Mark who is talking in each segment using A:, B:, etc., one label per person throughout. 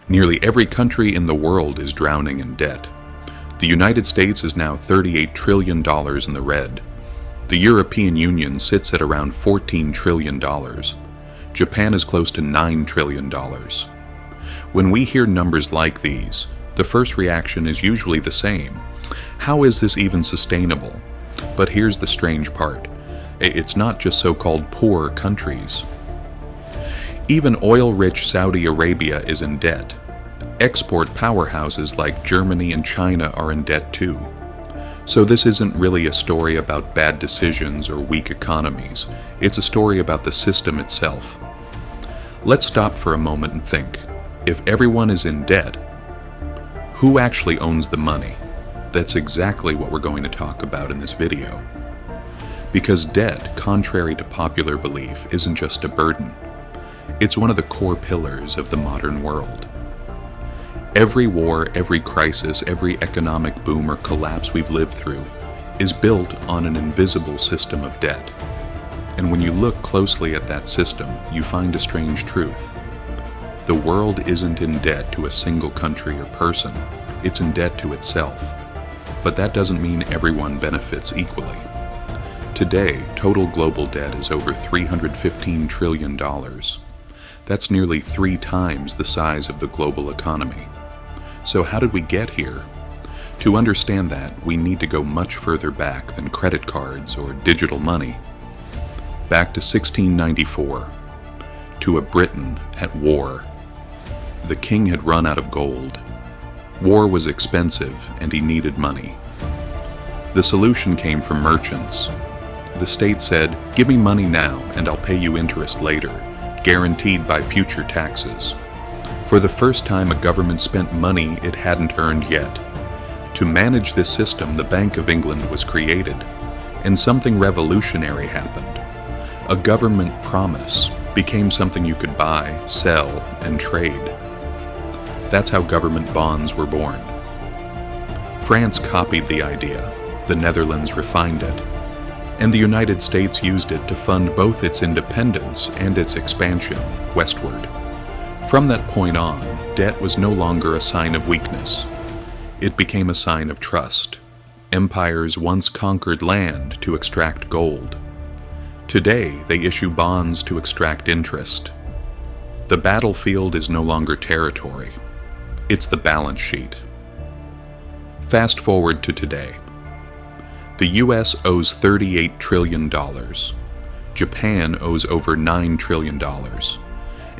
A: Nearly every country in the world is drowning in debt. The United States is now $38 trillion in the red. The European Union sits at around $14 trillion. Japan is close to $9 trillion. When we hear numbers like these, the first reaction is usually the same. How is this even sustainable? But here's the strange part. It's not just so-called poor countries. Even oil-rich Saudi Arabia is in debt. Export powerhouses like Germany and China are in debt too. So this isn't really a story about bad decisions or weak economies. It's a story about the system itself. Let's stop for a moment and think. If everyone is in debt, who actually owns the money? That's exactly what we're going to talk about in this video. Because debt, contrary to popular belief, isn't just a burden. It's one of the core pillars of the modern world. Every war, every crisis, every economic boom or collapse we've lived through is built on an invisible system of debt. And when you look closely at that system, you find a strange truth. The world isn't in debt to a single country or person. It's in debt to itself. But that doesn't mean everyone benefits equally. Today, total global debt is over $315 trillion. That's nearly 3 times the size of the global economy. So how did we get here? To understand that, we need to go much further back than credit cards or digital money. Back to 1694, to a Britain at war. The king had run out of gold. War was expensive and he needed money. The solution came from merchants. The state said, "Give me money now and I'll pay you interest later, guaranteed by future taxes." For the first time, a government spent money it hadn't earned yet. To manage this system, the Bank of England was created, and something revolutionary happened. A government promise became something you could buy, sell, and trade. That's how government bonds were born. France copied the idea, the Netherlands refined it, and the United States used it to fund both its independence and its expansion westward. From that point on, debt was no longer a sign of weakness. It became a sign of trust. Empires once conquered land to extract gold. Today, they issue bonds to extract interest. The battlefield is no longer territory. It's the balance sheet. Fast forward to today. The US owes $38 trillion. Japan owes over $9 trillion.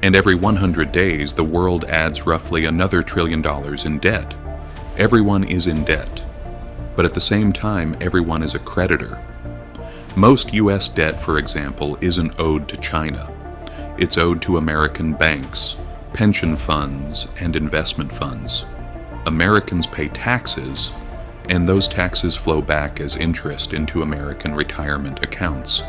A: And every 100 days, the world adds roughly another $1 trillion in debt. Everyone is in debt. But at the same time, everyone is a creditor. Most US debt, for example, isn't owed to China. It's owed to American banks, pension funds, and investment funds. Americans pay taxes, and those taxes flow back as interest into American retirement accounts.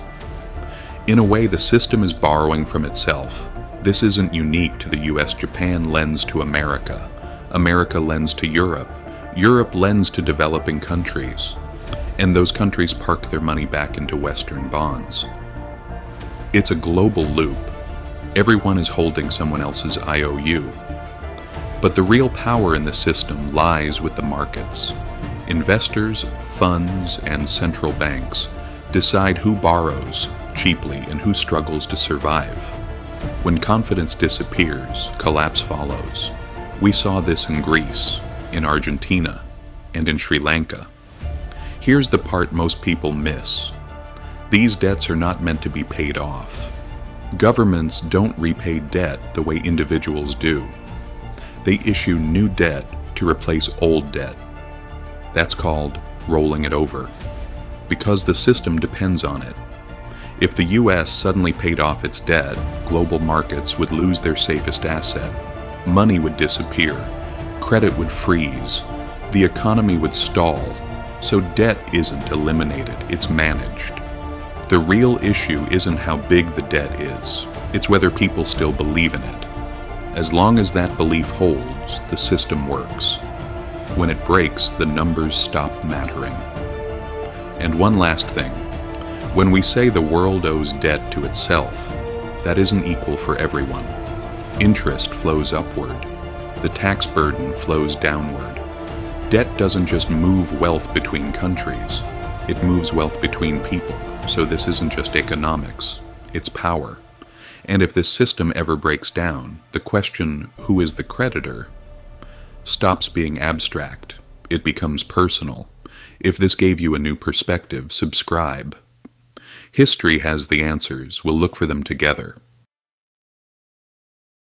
A: In a way, the system is borrowing from itself. This isn't unique to the US. Japan lends to America. America lends to Europe. Europe lends to developing countries. And those countries park their money back into Western bonds. It's a global loop. Everyone is holding someone else's IOU. But the real power in the system lies with the markets. Investors, funds, and central banks decide who borrows cheaply and who struggles to survive. When confidence disappears, collapse follows. We saw this in Greece, in Argentina, and in Sri Lanka. Here's the part most people miss. These debts are not meant to be paid off. Governments don't repay debt the way individuals do. They issue new debt to replace old debt. That's called rolling it over, because the system depends on it. If the US suddenly paid off its debt, global markets would lose their safest asset. Money would disappear. Credit would freeze. The economy would stall. So debt isn't eliminated, it's managed. The real issue isn't how big the debt is. It's whether people still believe in it. As long as that belief holds, the system works. When it breaks, the numbers stop mattering. And one last thing. When we say the world owes debt to itself, that isn't equal for everyone. Interest flows upward. The tax burden flows downward. Debt doesn't just move wealth between countries, it moves wealth between people. So this isn't just economics, it's power. And if this system ever breaks down, the question, who is the creditor, stops being abstract. It becomes personal. If this gave you a new perspective, subscribe. History has the answers. We'll look for them together.